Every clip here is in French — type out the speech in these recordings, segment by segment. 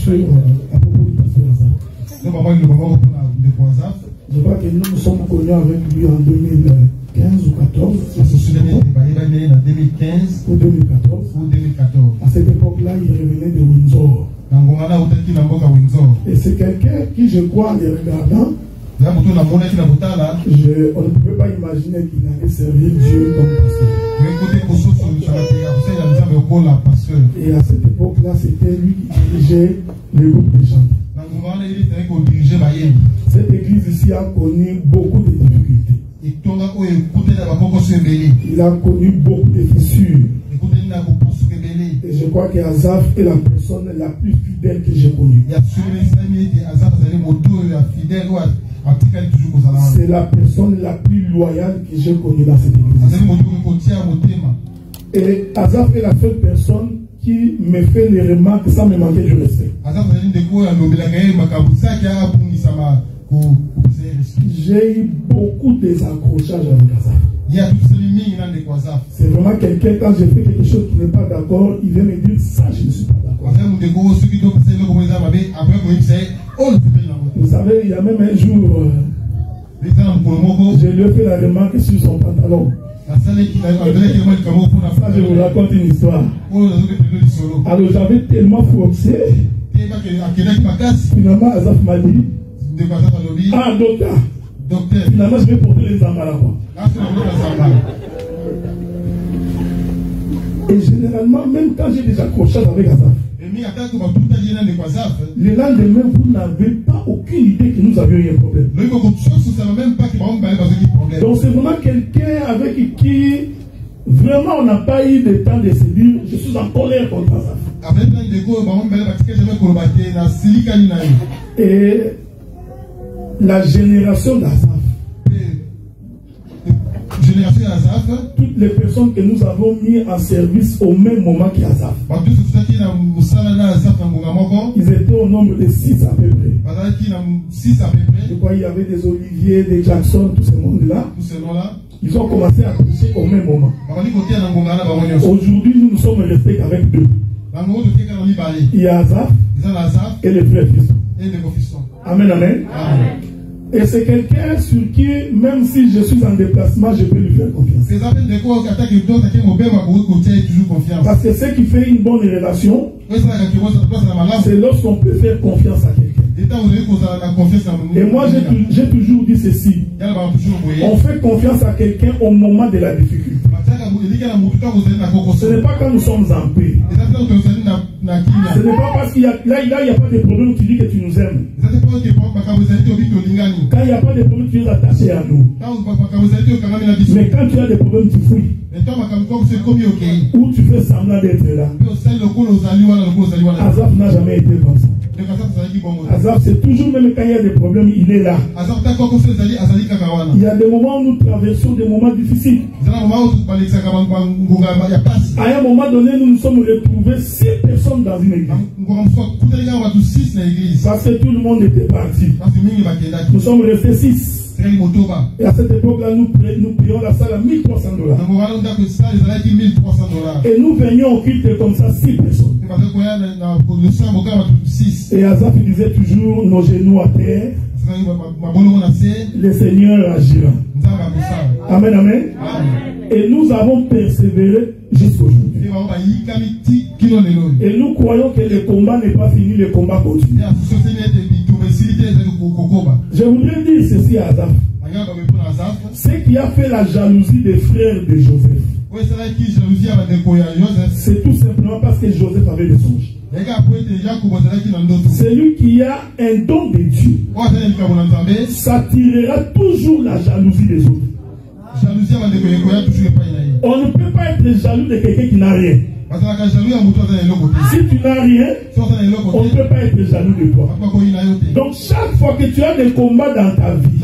sur à propos du pasteur Azaf. Je crois que nous nous sommes connus avec lui en 2015 ou 2014. Ou 2014. À cette époque-là, il revenait de Windsor. Et c'est quelqu'un qui, je crois, en les regardant, on ne pouvait pas imaginer qu'il allait servir Dieu comme pasteur. Et à cette époque-là, c'était lui qui dirigeait le groupe des gens. Cette église ici a connu beaucoup de difficultés. Il a connu beaucoup de fissures. Et je crois que Azaf est la personne la plus fidèle que j'ai connue. C'est la personne la plus loyale que j'ai connue dans cette église. Et Azaf est la seule personne qui me fait les remarques sans me manquer du respect. J'ai eu beaucoup de désaccrochages avec Azaf. C'est vraiment quelqu'un, quand je fais quelque chose qui n'est pas d'accord, il vient me dire ça, je ne suis pas d'accord. Vous savez, il y a même un jour, je lui ai fait la remarque sur son pantalon. Ça, je vous raconte une histoire. Alors j'avais tellement forcé. Finalement, Azaf m'a dit, ah, docteur, finalement, je vais porter les embarras. Et généralement, même quand j'ai des accrochages avec Azaf, le lendemain, vous n'avez pas aucune idée que nous avions eu un problème. Donc c'est vraiment quelqu'un avec qui vraiment on n'a pas eu le temps de se dire je suis en colère contre Azaf. Et la génération d'Azaf, toutes les personnes que nous avons mis en service au même moment qu'Azaf, ils étaient au nombre de 6 à peu près. Je crois qu'il y avait des Olivier, des Jackson, tout ce monde-là. Ils ont commencé à coucher au même moment. Aujourd'hui, nous sommes restés avec 2. Il y a Azaf et les frères Fiston. Amen, amen. Et c'est quelqu'un sur qui, même si je suis en déplacement, je peux lui faire confiance. Parce que ce qui fait une bonne relation, c'est lorsqu'on peut faire confiance à quelqu'un. Et moi, j'ai toujours dit ceci. On fait confiance à quelqu'un au moment de la difficulté. Ce n'est pas quand nous sommes en paix. Ce n'est pas parce qu'il y a là, il n'y a pas de problème, tu dis que tu nous aimes. Quand il n'y a pas de problème, tu es attaché à nous. Mais quand tu as des problèmes, tu fouilles. Ou tu fais semblant d'être là. Azaf n'a jamais été comme ça. Azaf, c'est toujours, même quand il y a des problèmes, il est là. Il y a des moments où nous traversons des moments difficiles. À un moment donné, nous nous sommes retrouvés 6 personnes dans une église. Parce que tout le monde était parti. Nous sommes restés 6. Et à cette époque-là, nous payons la salle à $1,300. Et nous venions au culte comme ça 6 personnes. Et Azaf disait toujours nos genoux à terre. Le Seigneur agira. Amen, amen. Et nous avons persévéré jusqu'aujourd'hui. Et nous croyons que le combat n'est pas fini, le combat continue. Je voudrais dire ceci à Azaf. Ce qui a fait la jalousie des frères de Joseph, c'est tout simplement parce que Joseph avait des songes. Celui qui a un don de Dieu s'attirera toujours la jalousie des autres. On ne peut pas être jaloux de quelqu'un qui n'a rien. Si tu n'as rien, on ne peut pas être jaloux de toi. Donc chaque fois que tu as des combats dans ta vie,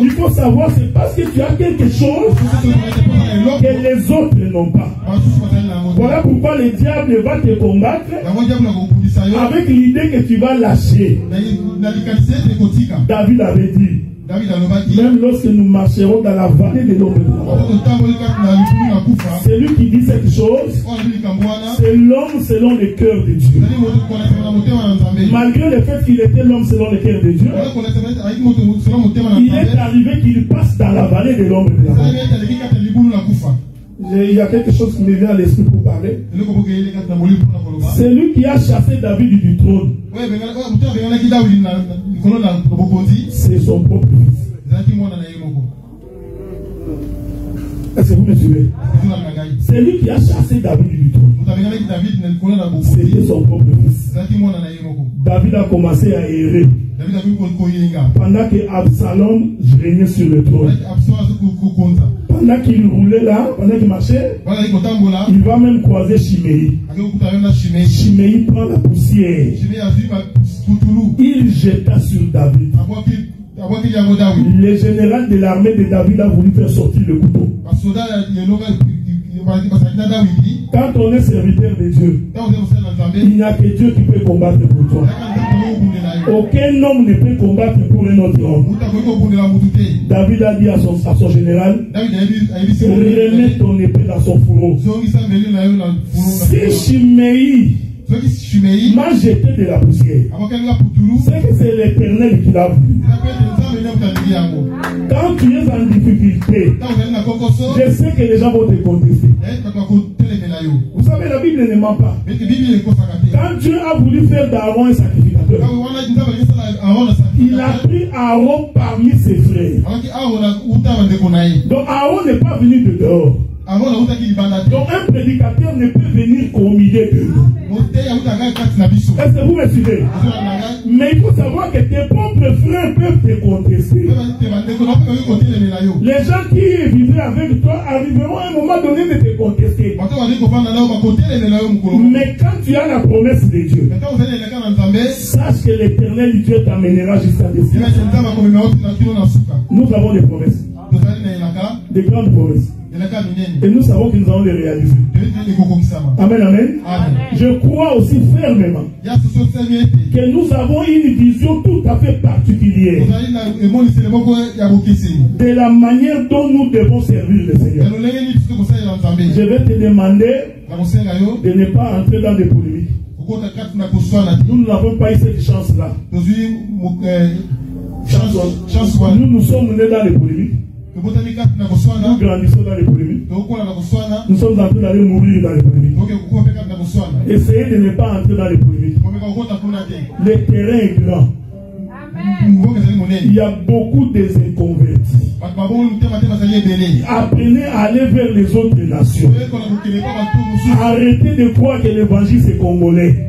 il faut savoir c'est parce que tu as quelque chose que les autres n'ont pas. Voilà pourquoi le diable va te combattre avec l'idée que tu vas lâcher. David avait dit, Même lorsque nous marcherons dans la vallée de l'ombre de la mort. C'est lui qui dit cette chose. C'est l'homme selon le cœur de Dieu. Malgré le fait qu'il était l'homme selon le cœur de Dieu, il est arrivé qu'il passe dans la vallée de l'ombre de la mort. Il y a quelque chose qui me vient à l'esprit pour parler. C'est lui qui a chassé David du trône. C'est son propre fils. Est-ce que vous me suivez? C'est lui qui a chassé David du trône. C'était son propre fils. David a commencé à errer pendant que Absalom régnait sur le trône. Pendant qu'il roulait là, pendant qu'il marchait, il va même croiser Shimei. Shimei prend la poussière. Il jeta sur David. Le général de l'armée de David a voulu faire sortir le couteau. Quand on est serviteur de Dieu, il n'y a que Dieu qui peut combattre pour toi. Aucun homme ne peut combattre pour un autre homme. David a dit à son général, remets ton épée dans son fourreau. Si Shimei m'a jeté de la poussière, c'est que c'est l'Éternel qui l'a voulu. Quand tu es en difficulté, je sais que les gens vont te contester. Vous savez, la Bible ne ment pas. Quand Dieu a voulu faire d'Aaron un sacrificateur, il a pris Aaron parmi ses frères. Donc Aaron n'est pas venu de dehors. Donc un prédicateur ne peut venir qu'au milieu de nous. Est-ce que vous me suivez? Mais il faut savoir que tes propres frères peuvent te contester. Les gens qui vivraient avec toi arriveront à un moment donné de te contester. Mais quand tu as la promesse de Dieu, sache que l'Éternel Dieu t'amènera jusqu'à dessus. Nous avons des promesses, des grandes promesses. Et nous savons que nous allons les réaliser. Amen, amen. Je crois aussi fermement que nous avons une vision tout à fait particulière de la manière dont nous devons servir le Seigneur. Je vais te demander de ne pas entrer dans des polémiques. Nous n'avons pas eu cette chance-là. Nous sommes nés dans les polémiques. Nous grandissons dans les polémiques. Nous sommes en train d'aller mourir dans les polémiques. Essayez de ne pas entrer dans les polémiques. Le terrain est grand. Il y a beaucoup de inconvertis. Apprenez à aller vers les autres nations. Arrêtez de croire que l'évangile c'est congolais.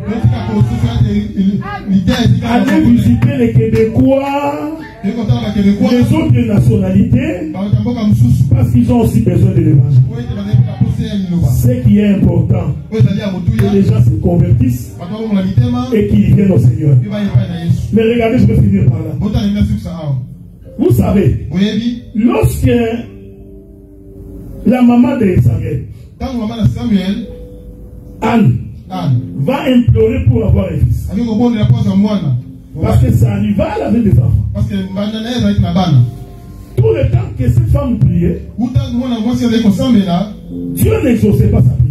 Allez visiter les Québécois, les autres nationalités, parce qu'ils ont aussi besoin de l'évangile. Ce qui est important, que les gens se convertissent et qu'ils viennent au Seigneur. Mais regardez, je vais finir par là. Vous savez, lorsque la maman de Samuel, Anne, va implorer pour avoir un fils, parce que ça arriva, elle avait des enfants. Tout le temps que cette femme priait, Dieu n'exauçait pas sa prière.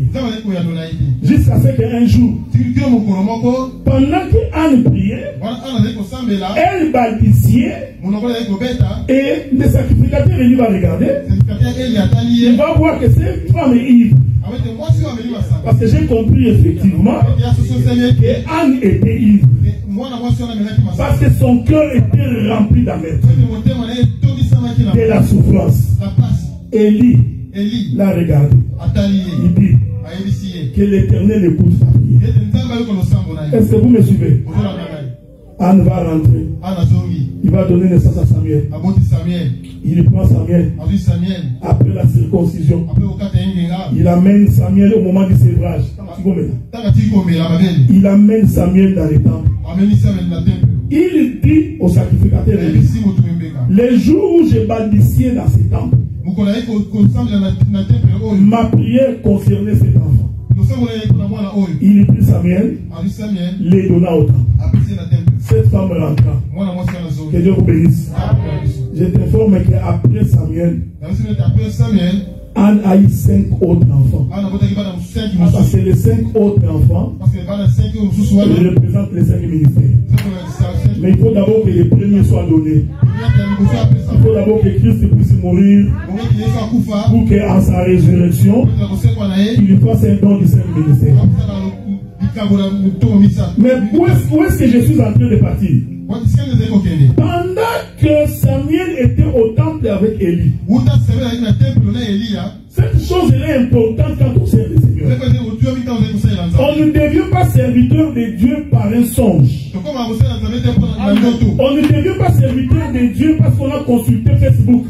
Jusqu'à ce qu'un jour, pendant que Anne priait, elle balbutiait, et le sacrificateur il va regarder, il va voir que cette femme est ivre. Parce que j'ai compris effectivement que Anne était ivre. Parce que son cœur était rempli d'amertume, de la souffrance. Élie l'a regardé. Il dit que l'Éternel écoute sa prière. Est-ce que vous me suivez? Anne va rentrer. Il va donner naissance à Samuel. Il prend Samuel. Après la circoncision, il amène Samuel au moment du sévrage. Il amène Samuel dans les temple. Il dit au sacrificateur, les jours où je balbutiais dans ces temples, ma prière concernait cet enfant. Il prit Samuel, les donna au temple. Cette femme rentra. Que Dieu vous bénisse. Je t'informe qu'après Samuel, Anne a eu 5 autres enfants. Parce que les 5 autres enfants représentent les 5 ministères. Mais il faut d'abord que les premiers soient donnés. Il faut d'abord que Christ puisse mourir pour qu'en sa résurrection, il lui fasse un don du 5 ministères. Mais où est-ce que je suis en train de partir? Pendant que Samuel était au temple avec Élie, cette chose est importante quand on sert le Seigneur. On ne devient pas serviteur de Dieu par un songe. On ne devient pas serviteur de Dieu parce qu'on a consulté Facebook.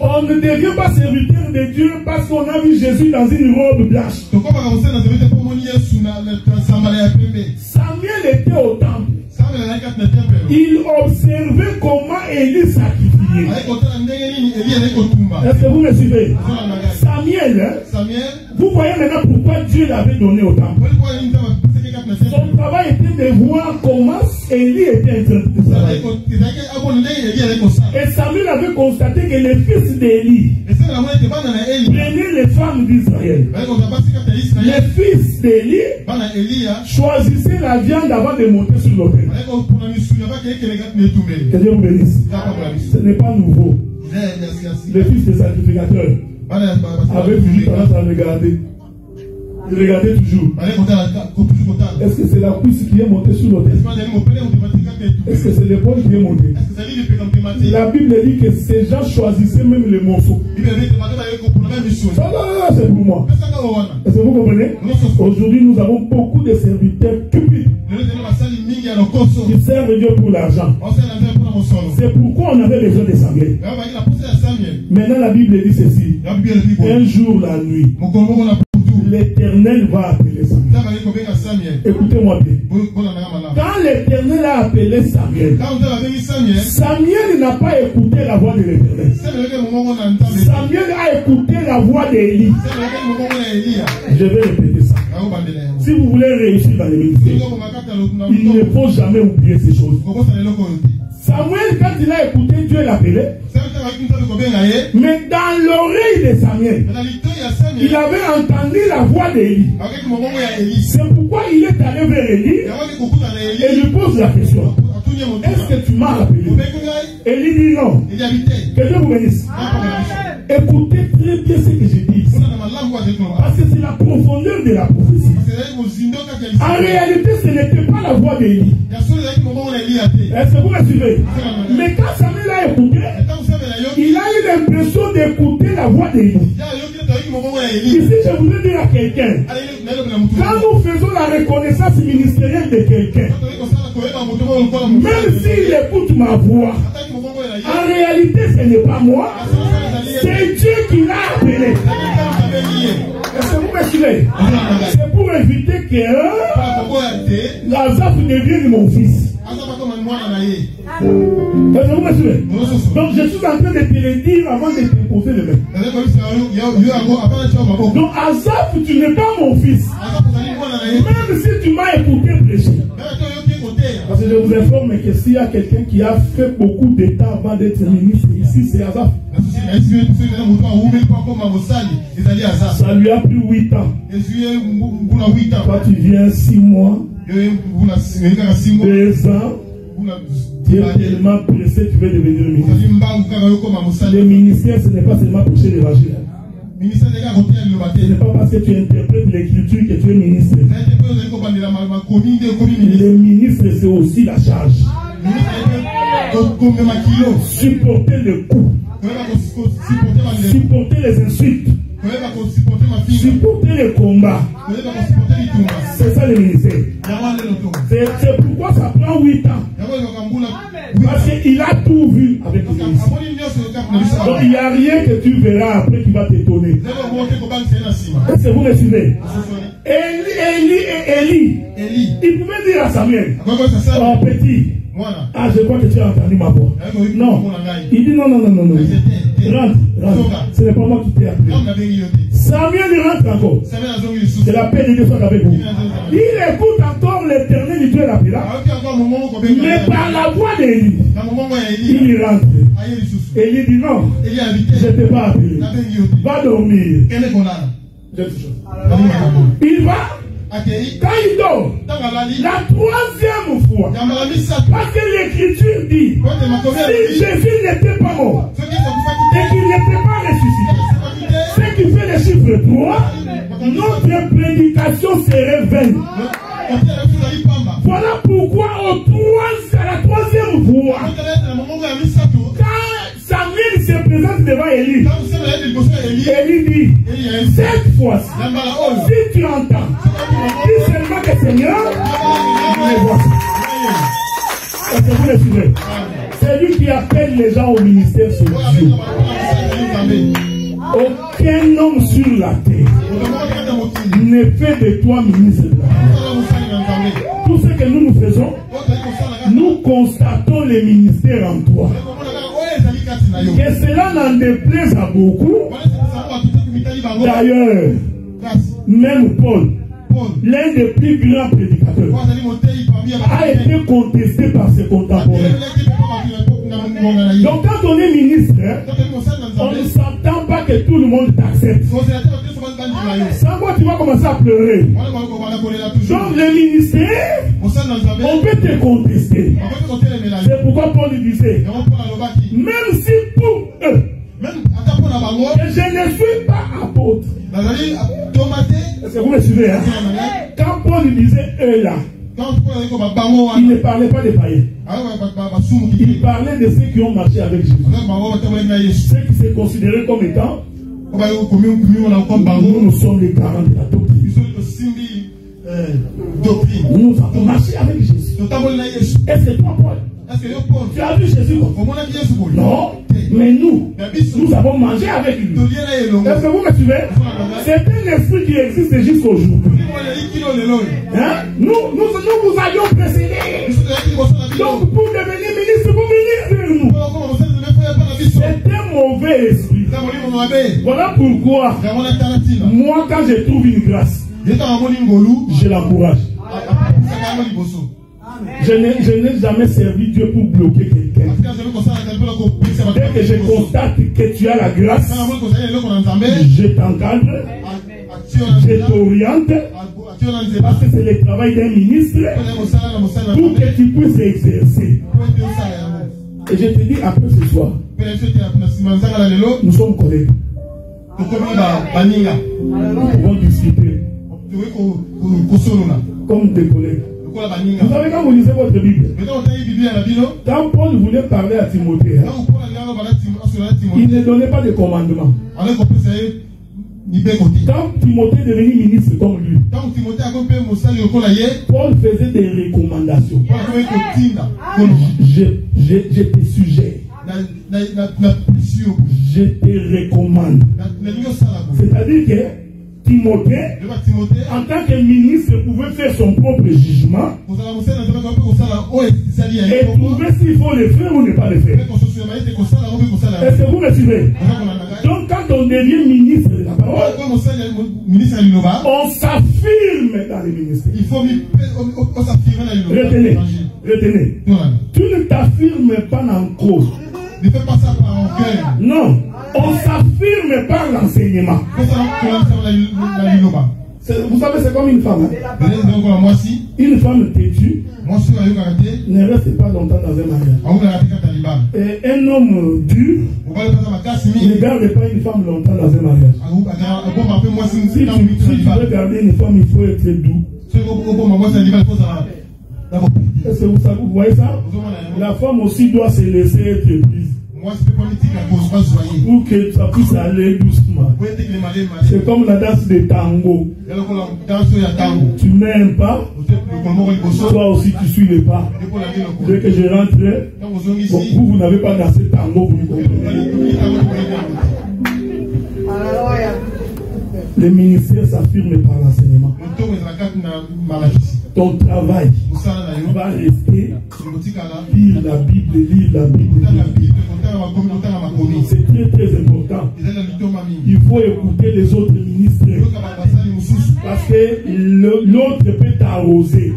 On ne devient pas serviteur de Dieu parce qu'on a vu Jésus dans une robe blanche. Samuel était au temple. Il observait comment Élie sacrifiait. Est-ce que vous me suivez? Samuel, vous voyez maintenant pourquoi Dieu l'avait donné au temple. Son travail était de voir comment Élie était en train de travailler. Et Samuel avait constaté que les fils d'Élie prenaient les femmes d'Israël. Les fils d'Élie choisissaient la viande avant de monter sur l'autel. Que Dieu vous bénisse. Ce n'est pas nouveau. Les fils des sacrificateurs avaient toujours tendance à regarder. Il regardait toujours. Est-ce que c'est la cuisse qui est montée sur l'autel? Est-ce que c'est l'épaule qui est montée? La Bible dit que ces gens choisissaient même les morceaux. Ça, c'est pour moi. Est-ce que vous comprenez? Aujourd'hui, nous avons beaucoup de serviteurs cupides qui servent Dieu pour l'argent. C'est pourquoi on avait besoin de Samuel. Maintenant, la Bible dit ceci. Un jour, la nuit, l'Éternel va appeler Samuel. Écoutez-moi bien. Quand l'Éternel a appelé Samuel, Samuel n'a pas écouté la voix de l'Éternel. Samuel a écouté la voix d'Élie. Je vais répéter ça. Si vous voulez réussir dans les ministères, il ne faut jamais oublier ces choses. Samuel, quand il a écouté Dieu l'appelait, mais dans l'oreille de Samuel, il avait entendu la voix d'Élie. C'est pourquoi il est allé vers Élie et lui pose la question. Est-ce que tu m'as appelé? Élie dit non. Que Dieu vous bénisse. Écoutez très bien ce que je dis. Parce que c'est la profondeur de la prophétie. En réalité, ce n'était pas la voix d'Élie. Est-ce que vous me suivez? Mais quand Samuel a écouté, il a eu l'impression d'écouter la voix d'Élie. Ici, je voudrais dire à quelqu'un, quand nous faisons la reconnaissance ministérielle de quelqu'un, même s'il écoute ma voix, en réalité, ce n'est pas moi, c'est Dieu qui l'a appelé. Est-ce que vous me suivez? C'est pour éviter que Lazare devienne mon fils. Est-ce que vous me suivez? Donc je suis en train de te le dire avant de te poser le même. Donc Azaph, tu n'es pas mon fils. Même si tu m'as écouté prêcher. Parce que je vous informe que s'il y a quelqu'un qui a fait beaucoup d'état avant d'être ministre, ici c'est Azaph. Ça lui a pris 8 ans. Toi tu viens 6 mois, 2 ans. Tu es tellement pressé, tu veux devenir ministre. Le ministère, ce n'est pas seulement prêcher l'évangile. Ce n'est pas parce que tu interprètes l'écriture que tu es ministre. Le ministre, c'est aussi la charge. Supporter les coups. Supporter les insultes. Supporter les combats. C'est ça le ministère. C'est pourquoi ça prend 8 ans. Parce qu'il a tout vu avec le ministère. Donc il n'y a rien que tu verras après qui va t'étonner. Est-ce que vous me suivez? Élie Il pouvait dire à Samuel, oh petit, ah je crois que tu as entendu ma voix. Non, il dit non, rentre, ce n'est pas moi qui t'ai appelé. Samuel il rentre encore. C'est la paix de Dieu soit avec vous. Il écoute encore l'Éternel, il Dieu l'appela. Mais par la voix d'Élie, il y rentre. Et il dit non, je ne t'ai pas appelé. Va dormir. Il va. Quand il dort, la troisième fois, parce que l'Écriture dit, si Jésus n'était pas mort et qu'il n'était pas ressuscité, ce qui fait le chiffre 3, notre prédication serait vaine. Voilà pourquoi à la troisième fois, quand Samuel se présente devant Élie, Élie dit, cette fois-ci, si tu entends, dis seulement que Seigneur, me voici. Est-ce que vous le suivez? C'est lui qui appelle les gens au ministère sur Dieu. Aucun homme sur la terre ne fait de toi ministre de la terre. Tout ce que nous faisons, nous constatons le ministère en toi. Que cela n'en déplaise à beaucoup. D'ailleurs, même Paul, l'un des plus grands prédicateurs, a été contesté par ses contemporains. Donc quand on est ministre, on ne s'attend pas que tout le monde t'accepte. Sans quoi tu vas commencer à pleurer. Donc le ministère, on peut te contester. C'est pourquoi Paul disait, même si pour eux, que je ne suis pas apôtre. Est-ce que vous me suivez, hein? Quand Paul disait eux là, il ne parlait pas des païens. Il parlait de ceux qui ont marché avec Jésus. Ceux qui se considéraient comme étant, nous sommes les garants de la doctrine. Nous avons marché avec Jésus. Est-ce que toi, Paul, tu as vu Jésus? Non, mais nous avons mangé avec lui. Est-ce que vous me suivez? C'est un esprit qui existe jusqu'aujourd'hui. Hein? Nous vous avions précédé. Donc pour devenir ministre, vous venez vers nous. C'est un mauvais esprit. Voilà pourquoi moi quand je trouve une grâce, je l'encourage. Je n'ai jamais servi Dieu pour bloquer quelqu'un. Dès que je constate que tu as la grâce, je t'encadre, je t'oriente, parce que c'est le travail d'un ministre pour que tu puisses exercer. Et je te dis après ce soir, nous sommes collègues. Nous pouvons discuter comme des collègues. Vous savez, quand vous lisez votre Bible, quand Paul voulait parler à Timothée, il ne donnait pas de commandement. Quand Timothée est devenu ministre comme lui, Paul faisait des recommandations. Je te suggère, je te recommande. C'est-à-dire que Timothée, en tant que ministre, pouvait faire son propre jugement et trouver s'il faut le faire ou ne pas le faire. Est-ce que vous me suivez? Donc quand on devient ministre de la parole, on s'affirme dans le ministère. Retenez. Tu ne t'affirmes pas en cause. Ne fais pas ça par orgueil. Non, on s'affirme par l'enseignement. Vous savez, c'est comme une femme. Hein? Une femme têtue ne reste pas longtemps dans un mariage. Et un homme dur ne garde pas une femme longtemps dans un mariage. Si tu veux garder une femme, il faut être doux. Est-ce que vous voyez ça? La femme aussi doit se laisser être prise. Pour que ça puisse aller doucement. C'est comme la danse de tango. Tu mets un pas, toi aussi tu suis le pas. Dès que je rentre, vous n'avez pas dansé tango, vous ne comprenez. Le ministère s'affirme par l'enseignement. ton travail va rester lire la Bible. C'est très très important. Il faut écouter les autres ministres. Parce que l'autre peut t'arroser.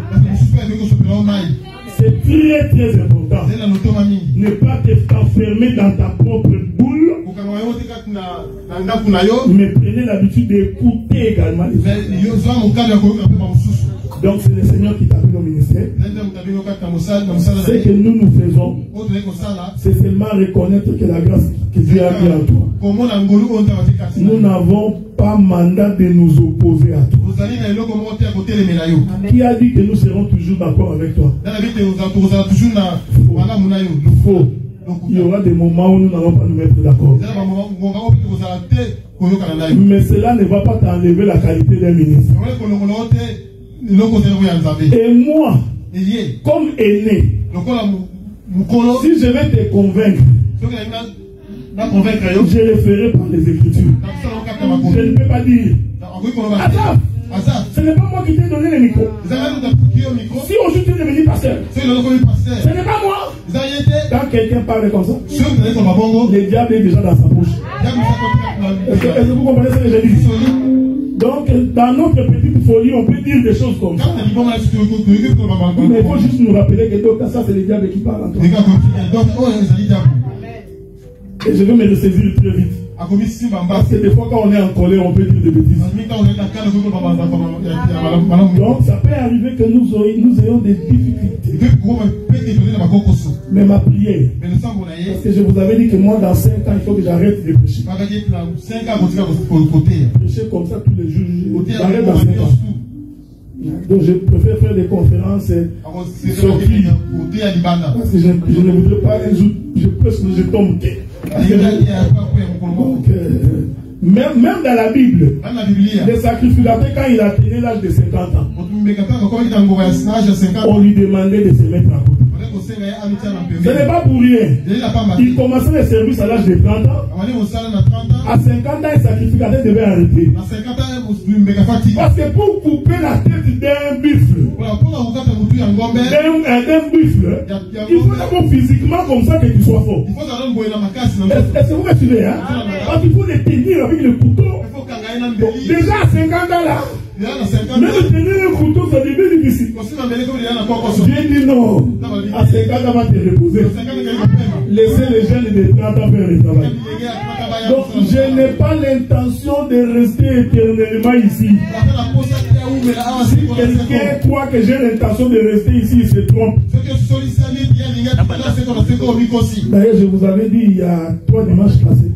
C'est très très important. Ne pas t'enfermer dans ta propre boule. Mais prenez l'habitude d'écouter également les autres. Donc c'est le Seigneur qui t'a mis au ministère. Ce que nous faisons, c'est seulement reconnaître que la grâce que Dieu a mis en toi. Nous n'avons pas mandat de nous opposer à toi. Qui a dit que nous serons toujours d'accord avec toi? Faux. Il y aura des moments où nous n'allons pas nous mettre d'accord. Mais cela ne va pas t'enlever la qualité d'un ministre. Et moi, comme aîné, si je vais te convaincre, je le ferai par les Écritures. Je ne peux pas dire ce n'est pas moi qui t'ai donné le micro. Si aujourd'hui tu es devenu pasteur, ce n'est pas moi. Quand quelqu'un parle comme ça, le diable est déjà dans sa bouche. Est-ce que vous comprenez ce que j'ai dit? Donc, dans notre petite folie, on peut dire des choses comme ça. Mais il faut juste nous rappeler que ça, c'est le diable qui parle en toi. Et je vais me ressaisir très vite. Parce que des fois, quand on est en colère, on peut dire des bêtises. Donc, ça peut arriver que nous ayons des difficultés. Mais ma prière, parce que je vous avais dit que moi, dans 5 ans, il faut que j'arrête de prêcher. Prêcher comme ça tous les jours. J'arrête dans 5 ans. Donc je préfère faire des conférences sorties. Parce que je ne voudrais pas un jour, je tombe. Donc, même dans la Bible, le sacrificateur, quand il atteignait l'âge de 50 ans, on lui demandait de se mettre à côté. Ce n'est pas pour rien. Il commençait le service à l'âge de 30 ans. À 50 ans, le sacrificateur devait arrêter. Parce que pour couper la tête d'un buffle, il faut d'abord physiquement comme ça que tu sois fort. Est-ce que vous me suivez? Parce qu'il faut le tenir avec le couteau. Déjà à 50 ans là, même tenir le couteau, ça devient difficile. J'ai dit non. À 50 ans, va te reposer. Laissez les jeunes de 30 ans faire le travail. Donc, je n'ai pas l'intention de rester éternellement ici. Si quelqu'un croit que j'ai l'intention de rester ici, il se trompe. D'ailleurs, je vous avais dit il y a 3 dimanches passés.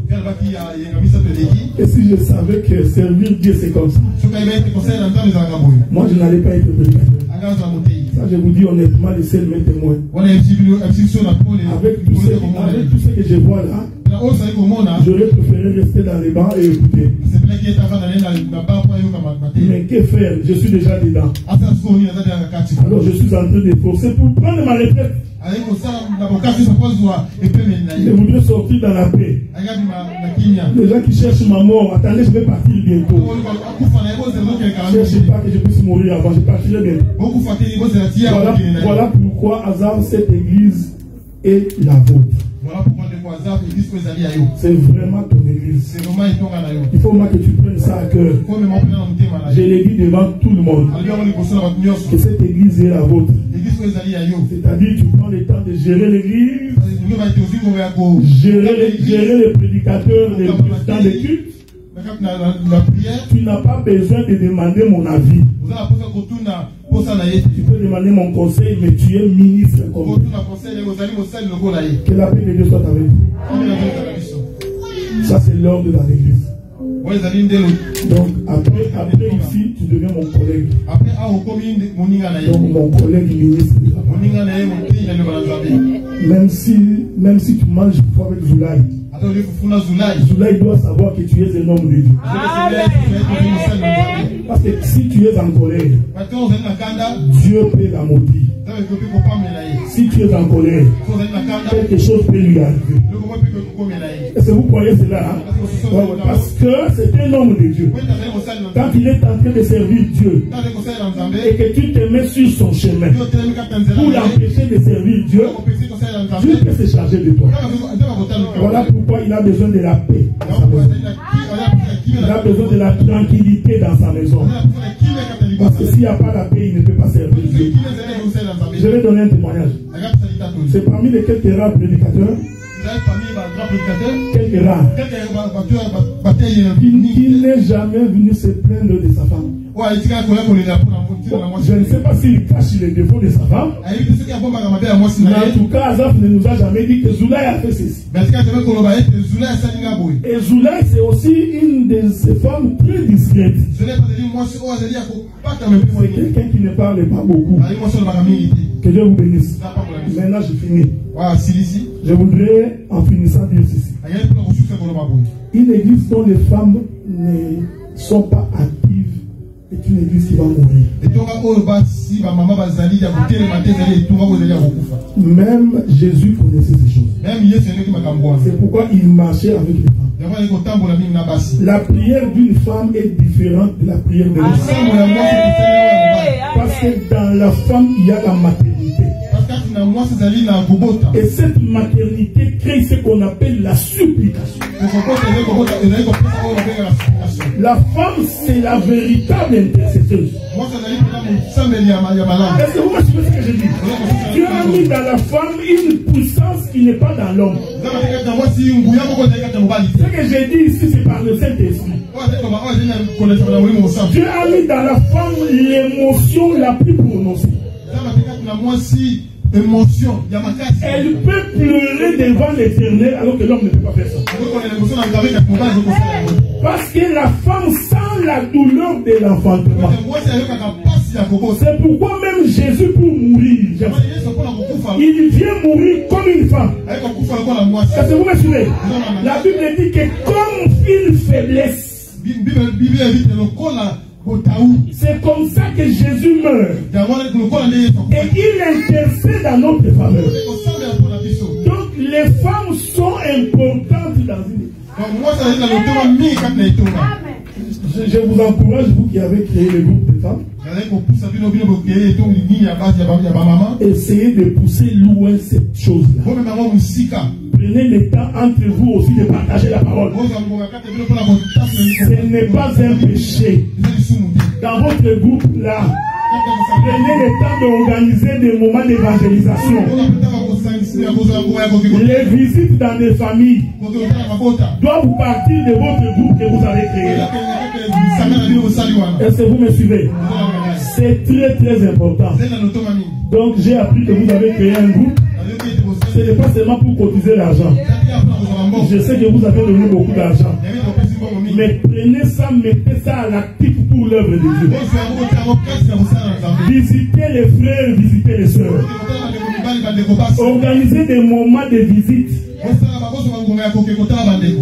Et si je savais que servir Dieu c'est comme ça, moi je n'allais pas être prédicateur. Ça je vous dis honnêtement, les seuls mes témoins. Avec tout ce que je vois là, j'aurais préféré rester dans les bancs et écouter. Mais que faire? Je suis déjà dedans. Alors je suis en train de forcer pour prendre ma retraite. Je voudrais sortir dans la paix. Les gens qui cherchent ma mort, attendez, je vais partir bientôt. Ne cherchez pas que je puisse mourir avant, je partirai bientôt. Voilà pourquoi Hazard, cette église est la vôtre. C'est vraiment ton église. Il faut que tu prennes ça à cœur. Je l'ai dit devant tout le monde que cette église est la vôtre. C'est-à-dire tu prends le temps de gérer l'église, gérer les prédicateurs, les présidents de culte. Tu n'as pas besoin de demander mon avis. Tu peux demander mon conseil, mais tu es ministre. Que la paix de Dieu soit avec vous. Ça, c'est l'ordre de l'église. Donc, après ici, tu deviens mon collègue. Donc, mon collègue ministre. Même si tu manges avec Zoulaï, Zoulaï doit savoir que tu es un homme de Dieu. Parce que si tu es en colère, Dieu peut la maudire. Si tu es en colère, quelque chose peut lui arriver. Est-ce que vous croyez cela? Hein? Parce que c'est un homme de Dieu. Quand il est en train de servir Dieu et que tu te mets sur son chemin pour l'empêcher de servir Dieu, Dieu peut se charger de toi. Voilà pourquoi il a besoin de la paix dans sa maison. Il a besoin de la tranquillité dans sa maison. Parce que s'il n'y a pas la paix, il ne peut pas servir Dieu. Je vais donner un témoignage. C'est parmi les quelques rares prédicateurs, quelques rares, qui n'est jamais venu se plaindre de sa femme. Je ne sais pas s'il cache les défauts de sa femme, mais en tout cas, Azaf ne nous a jamais dit que Zoulaï a fait ceci. Et Zoulaï, c'est aussi une de ces femmes très discrètes. C'est quelqu'un qui ne parle pas beaucoup. Que Dieu vous bénisse. Maintenant, je finis. Je voudrais, en finissant, dire ceci. Une église dont les femmes ne sont pas actives est une église qui va mourir. Même Jésus connaissait ces choses. C'est pourquoi il marchait avec les femmes. La prière d'une femme est différente de la prière de l'homme. Parce que dans la femme, il y a la maternité. Et cette maternité crée ce qu'on appelle la supplication. La femme, c'est la véritable intercesseuse. Est-ce que vous me suivez ce que je dis? Dieu a mis dans la femme une puissance qui n'est pas dans l'homme. Ce que j'ai dit ici, c'est par le Saint-Esprit. Dieu a mis dans la femme l'émotion la plus prononcée. Elle peut pleurer devant l'Éternel alors que l'homme ne peut pas faire ça. Parce que la femme sent la douleur de l'enfantement. C'est pourquoi même Jésus, pour mourir, il vient mourir comme une femme. Est-ce que vous me suivez? La Bible dit que comme une faiblesse. C'est comme ça que Jésus meurt. Et il intercède dans notre faveur. Donc les femmes sont importantes dans une église. Je vous encourage, vous qui avez créé le groupe de femmes, essayez de pousser loin cette chose-là. Prenez le temps entre vous aussi de partager la parole. Ce n'est pas un péché. Dans votre groupe-là, prenez le temps d'organiser des moments d'évangélisation. Les visites dans les familles doivent partir de votre groupe que vous avez créé. Est-ce que vous me suivez? C'est très très important. Donc j'ai appris que vous avez créé un groupe. Ce n'est pas seulement pour cotiser l'argent. Je sais que vous avez donné beaucoup d'argent. Mais prenez ça, mettez ça à l'actif pour l'œuvre de Dieu. Visitez les frères, visitez les sœurs. Organisez des moments de visite.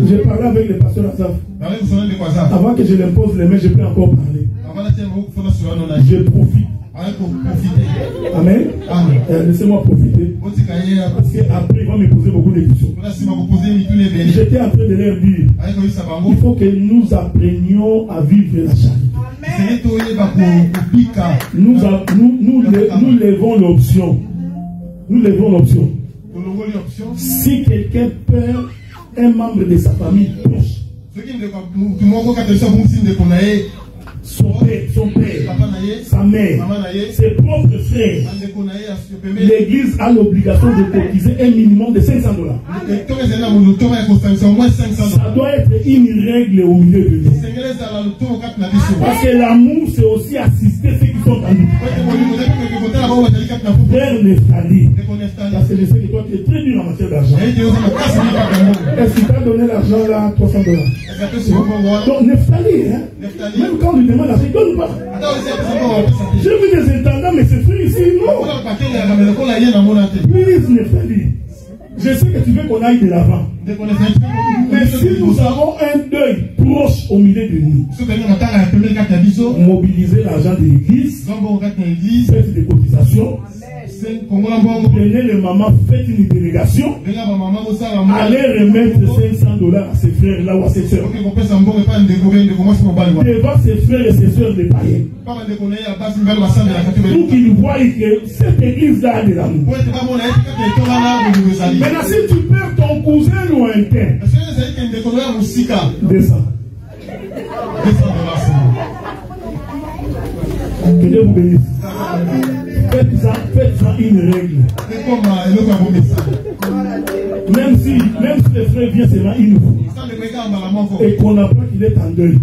J'ai parlé avec le pasteur Azaf. Avant que je l'impose les mains, je peux encore parler. Je profite. Amen. Laissez-moi profiter. Parce qu'après, il va me poser beaucoup de questions. J'étais en train de leur dire il faut que nous apprenions à vivre la charité. Nous levons l'option. Nous levons l'option. Si quelqu'un perd un membre de sa famille proche, son père, sa mère, ses propres frères, l'église a l'obligation de cotiser un minimum de $500. Ça doit être une règle au milieu de nous. Parce que l'amour, c'est aussi assister ceux qui sont en nous. Frère Neftali, parce que je sais que toi tu es très dur en matière d'argent. Est-ce qu'il t'a donné l'argent là, $300? Donc Neftali, hein? Même quand on lui demande l'argent, il ne donne pas. J'ai vu des intendants, mais c'est frère ici, non? Please Neftali, je sais que tu veux qu'on aille de l'avant. Mais si nous avons un deuil proche au milieu de nous, mobiliser l'argent de l'église, faites des cotisations, Prenez le maman, faites une délégation. Allez remettre $500 à ses frères là ou à ses soeurs. Devant ses frères et ses soeurs des païens. Pour qu'ils voient que cette église là a de l'amour. Maintenant, si tu perds ton cousin lointain, descends. Que Dieu vous bénisse. Faites ça une règle. Même si le frère vient seulement une fois et qu'on apprend qu'il est en deuil,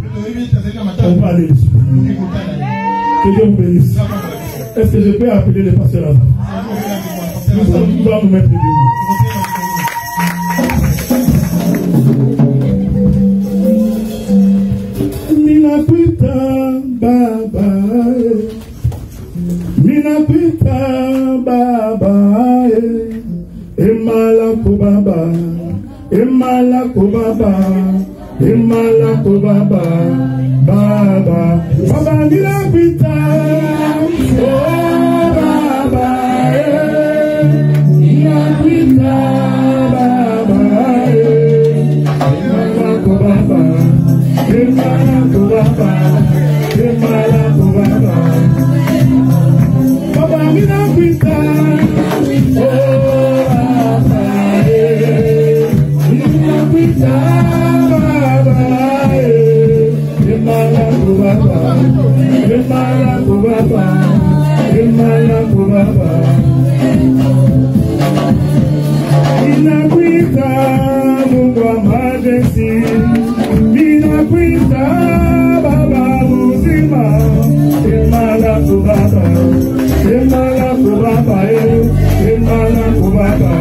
on va aller le supprimer. Que Dieu vous bénisse. Est-ce que je peux appeler le pasteur là? Nous allons nous mettre debout. Minakuita baba, minakuita baba, emala kubaba, emala kubaba, emala kubaba, baba, baba minakuita, oh baba, minakuita baba, emala kubaba. Emala kubaba, emala kubaba, baba mina kuita, oh baba, mina kuita baba, emala kubaba, emala kubaba, emala kubaba, mina kuita Mungu majesty. Minakuita baba uzima, emala kubaba, emala kubaba, emala kubaba,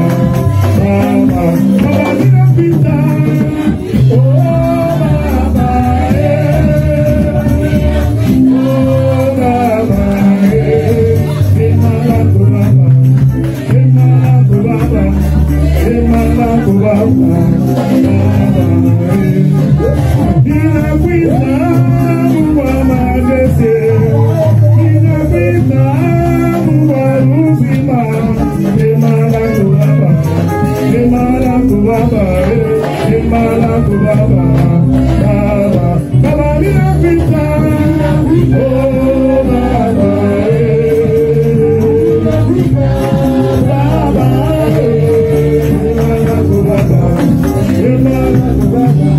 baba, baba minakuita, oh baba, oh baba, emala kubaba, emala kubaba, emala kubaba, baba. Minakuita Mungu majesty, minakuita Mungu uzima, emala kubaba, emala kubaba, emala kubaba, baba, baba minakuita, oh baba, baba, emala kubaba, emala kubaba.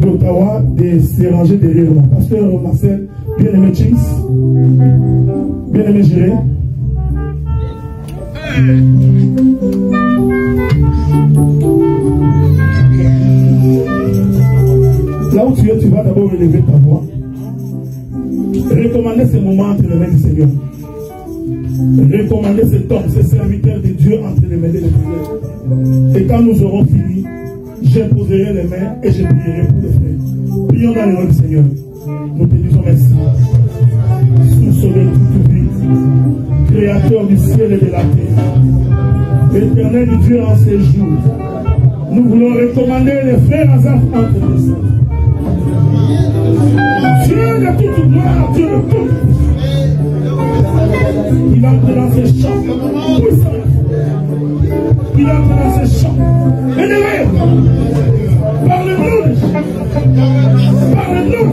d'Ottawa de se ranger derrière moi. Pasteur Marcel, bien-aimé Chins, bien-aimé Géré. Là où tu es, tu vas d'abord élever ta voix. Recommander ce moment entre les mains du Seigneur. Recommander ce temps, ce serviteur de Dieu entre les mains de l'Éternel. Et quand nous aurons fini, j'imposerai les mains et je prierai pour les frères. Prions dans le nom du Seigneur. Nous te disons merci. Source de toute vie, créateur du ciel et de la terre, éternel Dieu en ces jours, nous voulons recommander les frères Azaf entre les saints. Dieu de toute gloire, Dieu de toute. Il entre dans ses champs puissants. Il entre dans ses champs. Élevé. Parle-nous. Parle-nous.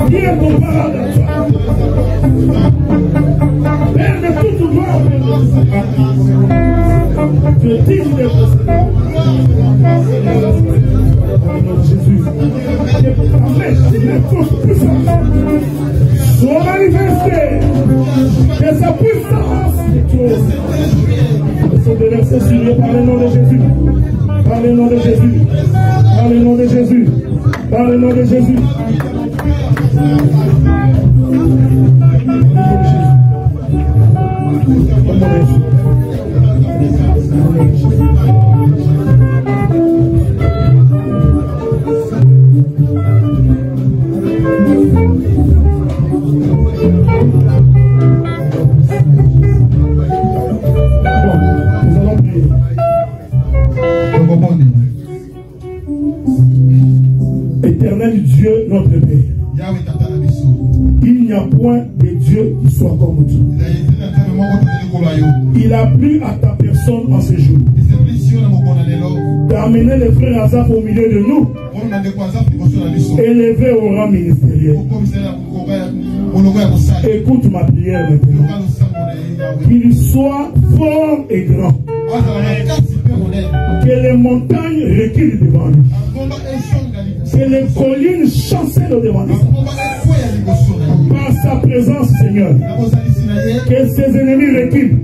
Qui est comparable à toi? Père de toute gloire. Je dis les procédés. Jésus. Les forces puissantes soient manifestées. Que sa puissance est de verset signé par le nom de Jésus. Par le nom de Jésus. Par le nom de Jésus. Par le nom de Jésus. Éternel Dieu, notre Père, il n'y a point de Dieu qui soit comme toi. Il a plu à ta personne en ce jour d'amener les frères Azaf au milieu de nous, élevés au rang ministériel. Écoute ma prière maintenant. Qu'il soit fort et grand. Que les montagnes reculent devant lui. Que les collines chancellent devant lui. Par sa présence, Seigneur. Que ses ennemis reculent.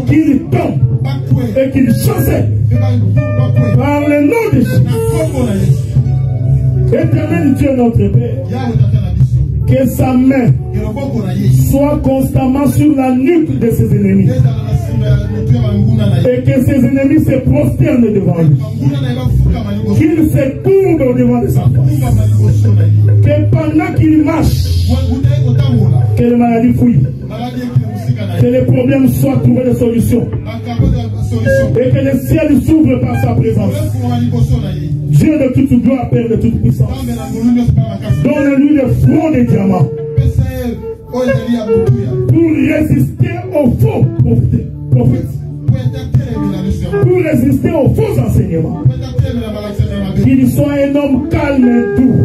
Qu'ils tombent et qu'ils chancellent. Par le nom de Jésus. Éternel Dieu notre Père. Que sa main soit constamment sur la nuque de ses ennemis. Et que ses ennemis se prosternent devant lui. Qu'il se courbe devant de sa face. Que pendant qu'il marche, que les maladies fouillent. Que les problèmes soient trouvés de solutions. Et que le ciel s'ouvre par sa présence. Dieu de toute gloire, Père de toute puissance. Donne-lui le front des diamants. Pour résister aux faux prophètes. Pour résister aux faux enseignements. Qu'il soit un homme calme et doux.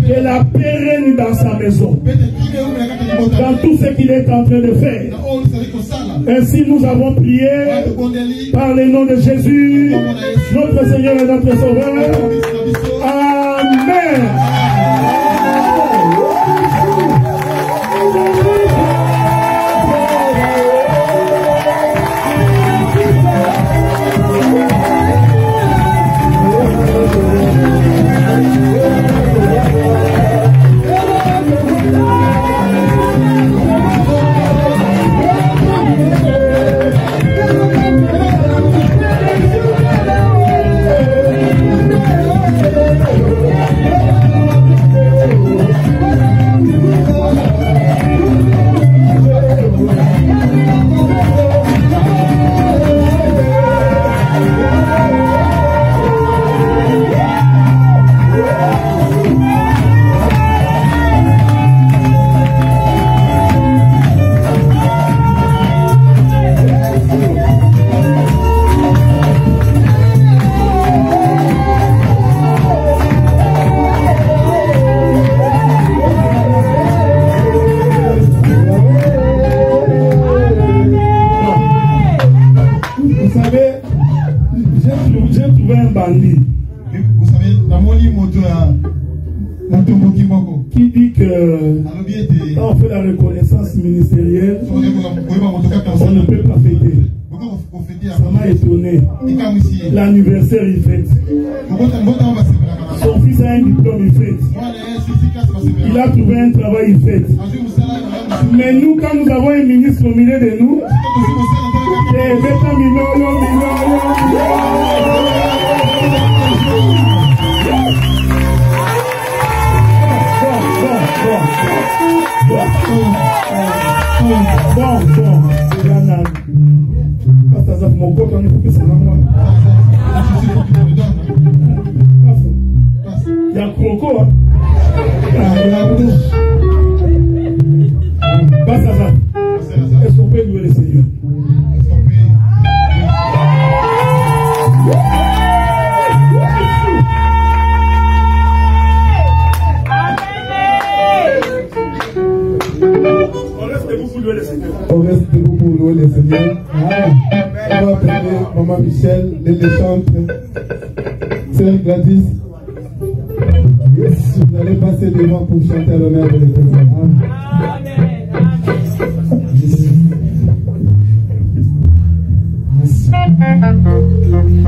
Que la paix règne dans sa maison. Dans tout ce qu'il est en train de faire. Ainsi nous avons prié par le nom de Jésus, notre Seigneur et notre Sauveur. Amen. J'ai trouvé un bandit. Vous savez, dans mon lit, qui dit que quand on fait la reconnaissance ministérielle, on ne peut pas fêter. Ça m'a étonné. L'anniversaire, il fête. Son fils a un diplôme, il fête. Il a trouvé un travail, il fête. Mais nous, quand nous avons un ministre au milieu de nous, il y a Croco. Est-ce qu'on peut louer le Seigneur? On reste debout pour louer le Seigneur. On va appeler Maman Michel, les chantres. Sœur Gladys, vous allez passer devant pour chanter à l'honneur de l'Éternel.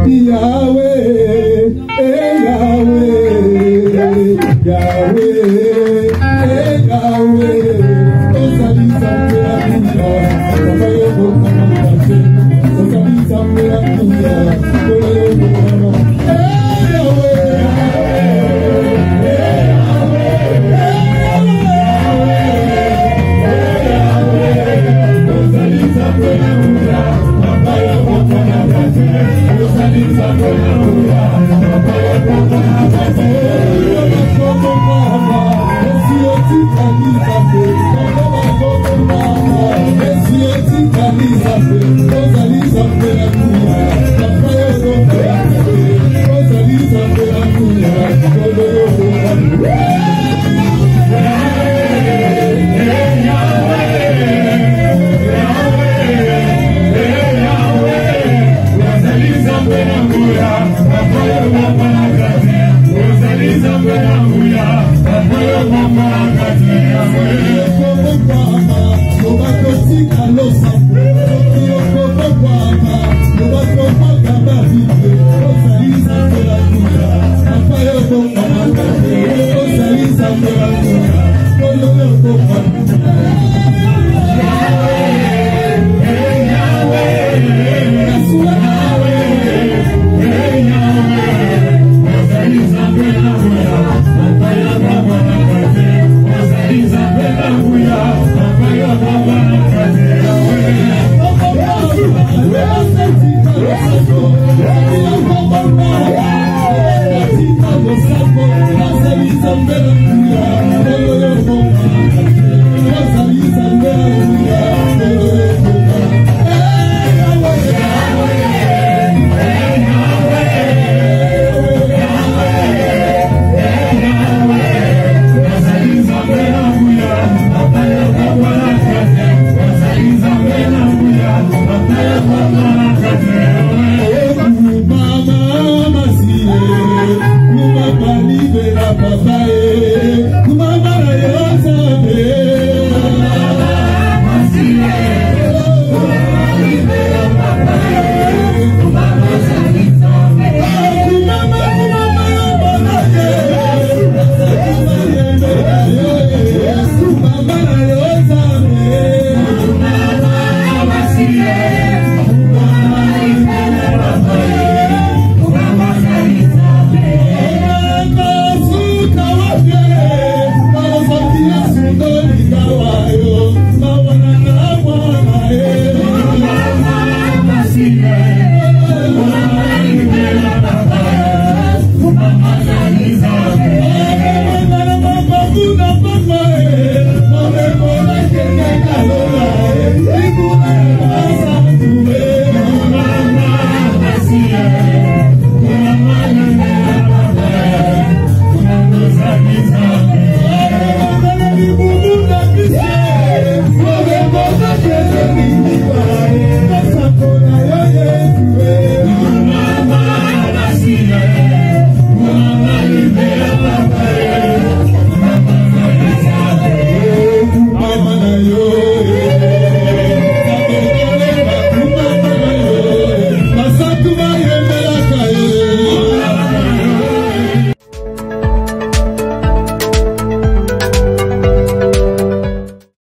Yahweh, Yahweh, Yahweh, Yahweh, Osali Samuel Akuya, Osayo Bokamakache, Osali Samuel Akuya, Osayo Bokamakache, Rosalisa,